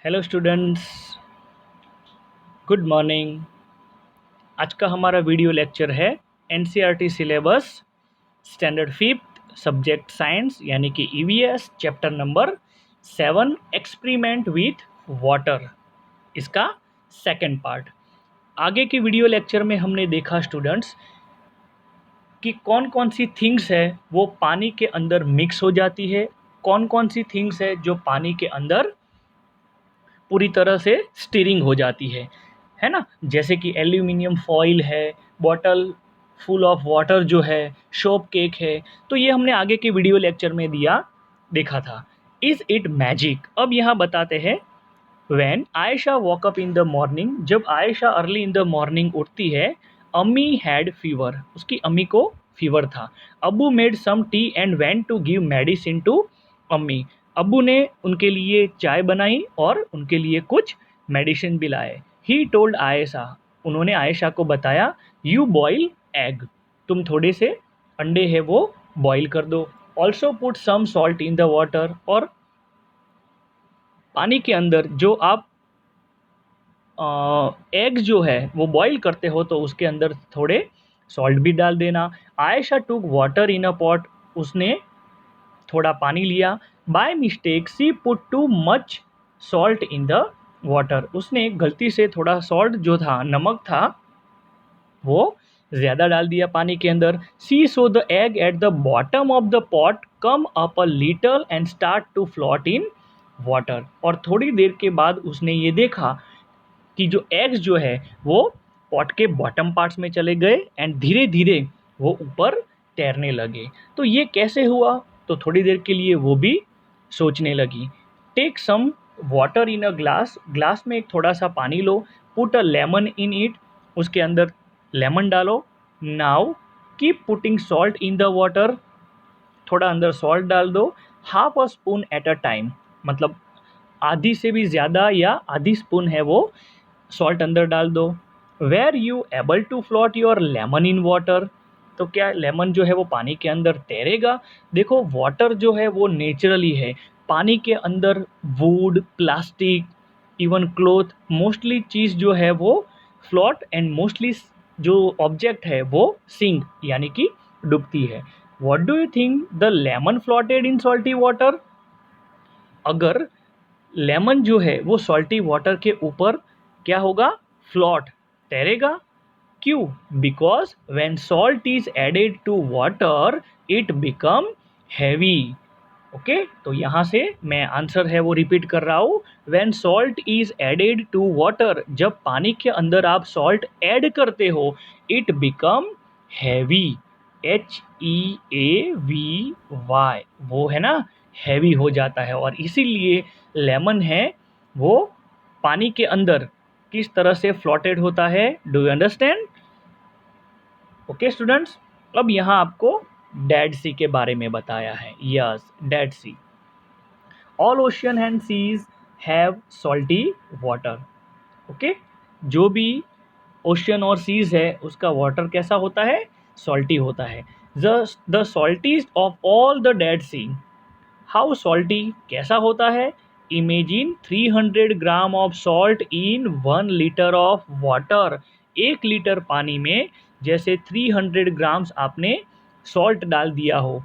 Hello students, good morning. आज का हमारा वीडियो लेक्चर है NCERT syllabus standard fifth subject science यानी कि EVS chapter number 7 experiment with water, इसका सेकंड पार्ट। आगे की वीडियो लेक्चर में हमने देखा स्टूडेंट्स कि कौन कौन सी थिंग्स है वो पानी के अंदर मिक्स हो जाती है, कौन कौन सी थिंग्स है जो पानी के अंदर पूरी तरह से स्टीरिंग हो जाती है ना। जैसे कि एल्यूमिनियम फॉइल है, बॉटल फुल ऑफ वाटर जो है, शॉप केक है। तो ये हमने आगे के वीडियो लेक्चर में देखा था। Is it magic? अब यहाँ बताते हैं। When Ayesha woke up in the morning, जब Ayesha early in the morning उठती है, अम्मी हैड फीवर, उसकी अम्मी को फीवर था। Abu made some tea and went to give medicine to Ammi, अबू ने उनके लिए चाय बनाई और उनके लिए कुछ मेडिसिन भी लाए। ही टोल्ड आयशा, उन्होंने आयशा को बताया, यू बॉयल एग, तुम थोड़े से अंडे है वो बॉयल कर दो। Also put some salt in the water, और पानी के अंदर जो आप एग जो है वो बॉईल करते हो तो उसके अंदर थोड़े सॉल्ट भी डाल देना। Ayesha took water in a pot, उसने थोड़ा पानी लिया। By mistake she put too much salt in the water, उसने गलती से थोड़ा सॉल्ट जो था, नमक था, वो ज़्यादा डाल दिया पानी के अंदर। See so the egg at the bottom of the pot come up a little and start to float in water, और थोड़ी देर के बाद उसने ये देखा कि जो एग्स जो है वो पॉट के बॉटम पार्ट्स में चले गए एंड धीरे धीरे वो ऊपर तैरने लगे। तो ये कैसे हुआ? तो थोड़ी देर के लिए वो भी सोचने लगी। Take some water in a glass, glass में एक थोड़ा सा पानी लो। Put a lemon in it, उसके अंदर लेमन डालो। Now keep putting salt in the water, थोड़ा अंदर सॉल्ट डाल दो। Half a spoon at a time, मतलब आधी से भी ज़्यादा या आधी स्पून है वो सॉल्ट अंदर डाल दो। Were you able to float your lemon in water, तो क्या लेमन जो है वो पानी के अंदर तैरेगा? देखो वाटर जो है वो नेचुरली है, पानी के अंदर wood, plastic, even cloth, mostly चीज़ जो है वो फ्लोट एंड मोस्टली जो ऑब्जेक्ट है वो सिंक यानी कि डूबती है। What do you think the lemon floated in salty water? अगर लेमन जो है वो सॉल्टी वाटर के ऊपर क्या होगा? फ्लोट, तैरेगा। क्यों? Because when salt is added to water it become heavy. Okay, तो यहाँ से मैं आंसर है वो रिपीट कर रहा हूँ। When salt is added to water, जब पानी के अंदर आप सॉल्ट ऐड करते हो, इट बिकम हैवी, HEAVY, वो है ना, हैवी हो जाता है। और इसीलिए लेमन है वो पानी के अंदर किस तरह से फ्लोटेड होता है। Do you understand? Okay students, अब यहाँ आपको डेड सी के बारे में बताया है। Yes, Dead Sea. All ocean and seas have salty water. Okay, जो भी ओशियन और सीज है उसका वाटर कैसा होता है? सॉल्टी होता है। The saltiest of all the Dead Sea, how salty, कैसा होता है? Imagine 300 gram of salt in 1 litre of water, 1 litre पानी में जैसे 300 ग्राम्स आपने सॉल्ट डाल दिया हो।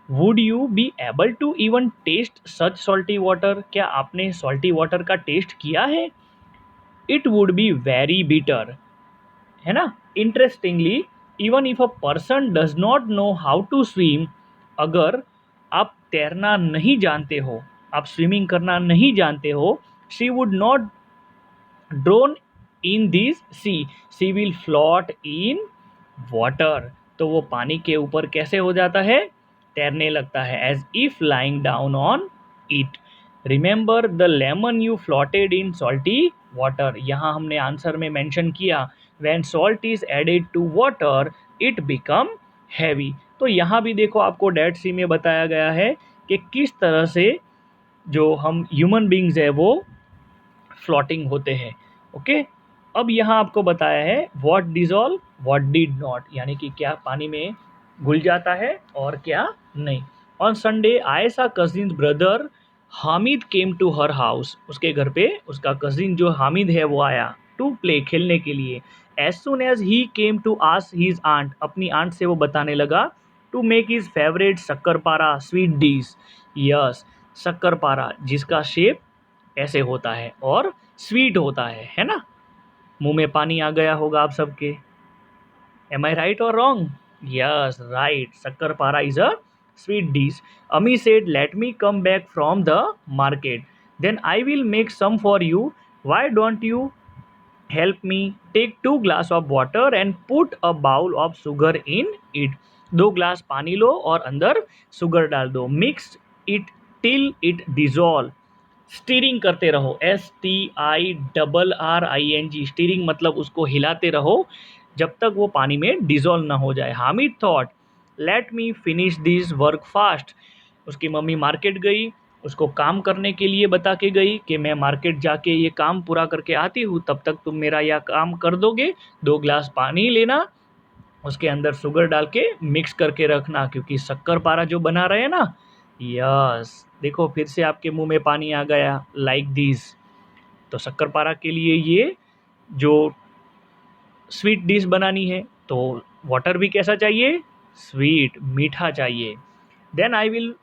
Would you be able to even taste such salty water, क्या आपने सॉल्टी वाटर का टेस्ट किया है? It would be very bitter, है ना। Interestingly, even if a person does not know how to swim, अगर आप तैरना नहीं जानते हो, आप स्विमिंग करना नहीं जानते हो, she would not drown in this sea will float in water, तो वो पानी के ऊपर कैसे हो जाता है? तैरने लगता है। As if lying down on it. Remember the lemon you floated in salty water, यहाँ हमने आंसर में मेंशन किया when salt is added to water it become heavy. तो यहाँ भी देखो आपको डेड सी में बताया गया है कि किस तरह से जो हम ह्यूमन बींग्स है वो फ्लोटिंग होते हैं। ओके, अब यहाँ आपको बताया है what dissolve what did not, यानी कि क्या पानी में घुल जाता है और क्या नहीं। On Sunday Ayesha cousin brother Hamid came to her house, उसके घर पे उसका कजिन जो हामिद है वो आया, टू प्ले, खेलने के लिए। As soon as he came to ask his aunt, अपनी आंट से वो बताने लगा, to make his favourite shakarpara sweet dish. Yes, shakarpara जिसका शेप ऐसे होता है और स्वीट होता है ना। मुंह में पानी आ गया होगा आप सबके। Am I right or wrong? Yes, right. Shakkarpara is a sweet dish. Ami said, let me come back from the market. Then I will make some for you. Why don't you help me? Take 2 glass of water and put a bowl of sugar in it. 2 glass पानी लो और अंदर sugar डाल दो. Mix it till it dissolve. Steering करते रहो, STIRRING, steering मतलब उसको हिलाते रहो जब तक वो पानी में डिजोल्व ना हो जाए। Hamid thought, let me finish this work fast. उसकी मम्मी मार्केट गई, उसको काम करने के लिए बता के गई कि मैं मार्केट जाके ये काम पूरा करके आती हूँ, तब तक तुम मेरा यह काम कर दोगे। 2 ग्लास पानी लेना, उसके अंदर शुगर डाल के मिक्स करके रखना, क्योंकि शक्कर पारा जो बना रहे हैं ना। यस, देखो फिर से आपके मुंह में पानी आ गया, लाइक दिस। तो शक्कर पारा के लिए ये जो स्वीट डिश बनानी है तो वाटर भी कैसा चाहिए, स्वीट, मीठा चाहिए। Then I will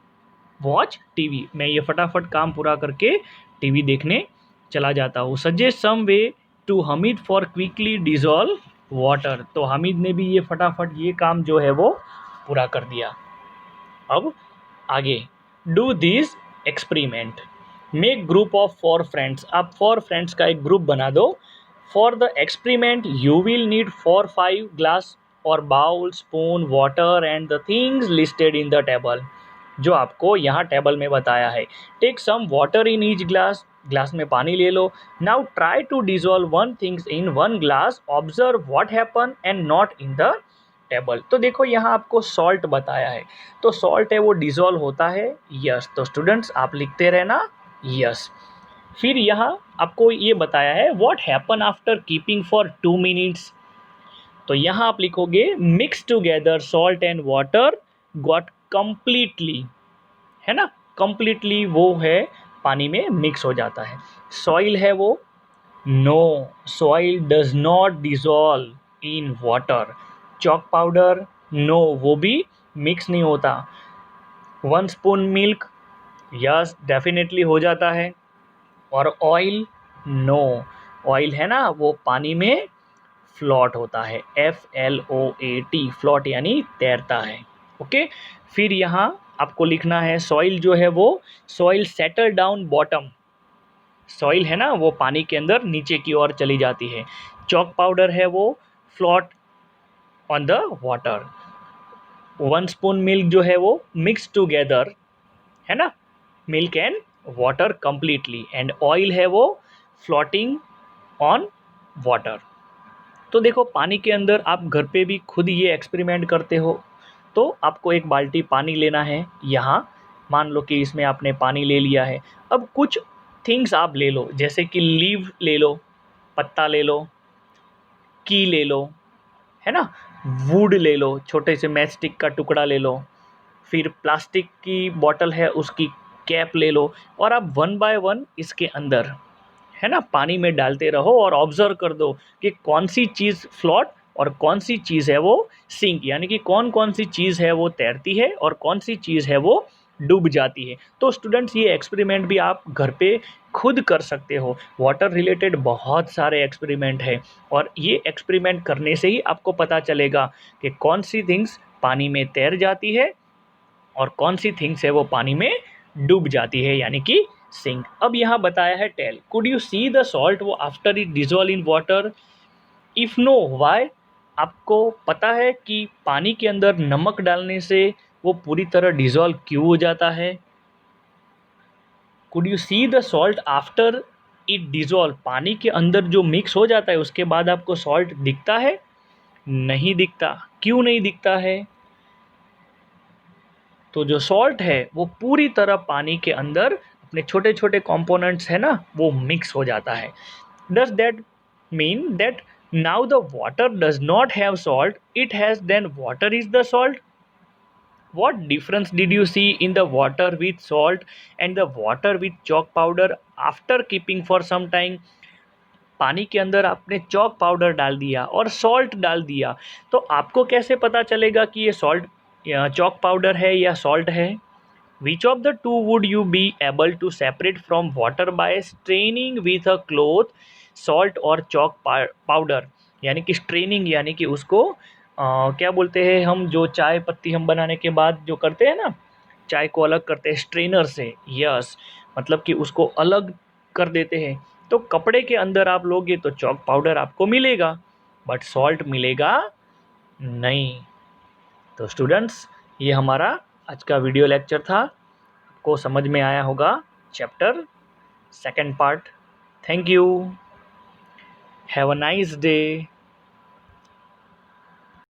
watch TV, मैं ये फटाफट काम पूरा करके टीवी देखने चला जाता हूँ। Suggest some way to Hamid for quickly dissolve water, तो हामिद ने भी ये फटाफट ये काम जो है वो पूरा कर दिया। अब आगे, do this experiment, make group of 4 friends, आप 4 फ्रेंड्स का एक ग्रुप बना दो। For the experiment you will need 4-5 glass और bowl, spoon, water and the things listed in the table, जो आपको यहाँ टेबल में बताया है। Take some water in each glass, glass में पानी ले लो। Now try to dissolve 1 things in 1 glass, observe what happen and not in the table. तो देखो यहाँ आपको सॉल्ट बताया है, तो सॉल्ट है वो डिजोल्व होता है। यस, तो स्टूडेंट्स आप लिखते रहना यस। फिर यहाँ आपको ये बताया है what happen after keeping for 2 minutes, तो यहाँ आप लिखोगे mix together salt and water got completely, है ना, कंप्लीटली वो है पानी में मिक्स हो जाता है। सॉइल है वो, no, soil does not dissolve in water. Chalk powder, no, वो भी मिक्स नहीं होता। 1 स्पून मिल्क, यस डेफिनेटली हो जाता है। और ऑयल, नो, ऑयल है ना वो पानी में फ्लोट होता है, FLOAT, फ्लोट यानी तैरता है। ओके, फिर यहाँ आपको लिखना है सॉइल जो है वो, soil settle down bottom, soil है ना वो पानी के अंदर नीचे की ओर चली जाती है। चॉक पाउडर है वो float on the water. 1 spoon milk जो है वो मिक्स टूगेदर, है ना, milk and water completely. And oil है वो फ्लोटिंग ऑन वाटर। तो देखो पानी के अंदर आप घर पे भी खुद ये एक्सपेरिमेंट करते हो, तो आपको एक बाल्टी पानी लेना है। यहाँ मान लो कि इसमें आपने पानी ले लिया है। अब कुछ थिंग्स आप ले लो, जैसे कि लीव ले लो, पत्ता ले लो, की ले लो, है ना, वुड ले लो, छोटे से मैच स्टिक का टुकड़ा ले लो, फिर प्लास्टिक की बॉटल है उसकी कैप ले लो, और आप 1 बाय 1 इसके अंदर, है ना, पानी में डालते रहो और ऑब्जर्व कर दो कि कौन सी चीज़ फ्लोट और कौन सी चीज़ है वो सिंक, यानी कि कौन कौन सी चीज़ है वो तैरती है और कौन सी चीज़ है वो डूब जाती है। तो स्टूडेंट्स ये एक्सपेरिमेंट भी आप घर पे खुद कर सकते हो। वाटर रिलेटेड बहुत सारे एक्सपेरिमेंट है, और ये एक्सपेरिमेंट करने से ही आपको पता चलेगा कि कौन सी थिंग्स पानी में तैर जाती है और कौन सी थिंग्स है वो पानी में डूब जाती है, यानी कि सिंक। अब यहाँ बताया है tell, could you see the salt वो after it dissolve in water, if no why, आपको पता है कि पानी के अंदर नमक डालने से वो पूरी तरह डिजोल्व क्यों हो जाता है। Could you see the salt after it dissolve, पानी के अंदर जो मिक्स हो जाता है उसके बाद आपको सॉल्ट दिखता है, नहीं दिखता। क्यों नहीं दिखता है, तो जो सॉल्ट है वो पूरी तरह पानी के अंदर अपने छोटे छोटे कंपोनेंट्स है ना वो मिक्स हो जाता है। Does that mean that now the water does not have salt, it has, then water is the salt, what difference did you see in the water with salt and the water with chalk powder after keeping for some time? पानी के अंदर आपने chalk powder डाल दिया और salt डाल दिया, तो आपको कैसे पता चलेगा कि ये सॉल्ट चॉक पाउडर है या सॉल्ट है? Which of the two would you be able to separate from water by straining with a cloth, salt और चॉक पाउडर? यानी कि स्ट्रेनिंग यानी कि उसको क्या बोलते हैं हम, जो चाय पत्ती हम बनाने के बाद जो करते हैं ना, चाय को अलग करते हैं स्ट्रेनर से, यस, मतलब कि उसको अलग कर देते हैं। तो कपड़े के अंदर आप लोगे तो चॉक पाउडर आपको मिलेगा, बट सॉल्ट मिलेगा नहीं। तो स्टूडेंट्स, ये हमारा आज का वीडियो लेक्चर था, आपको समझ में आया होगा chapter second part. Thank you, have a nice day.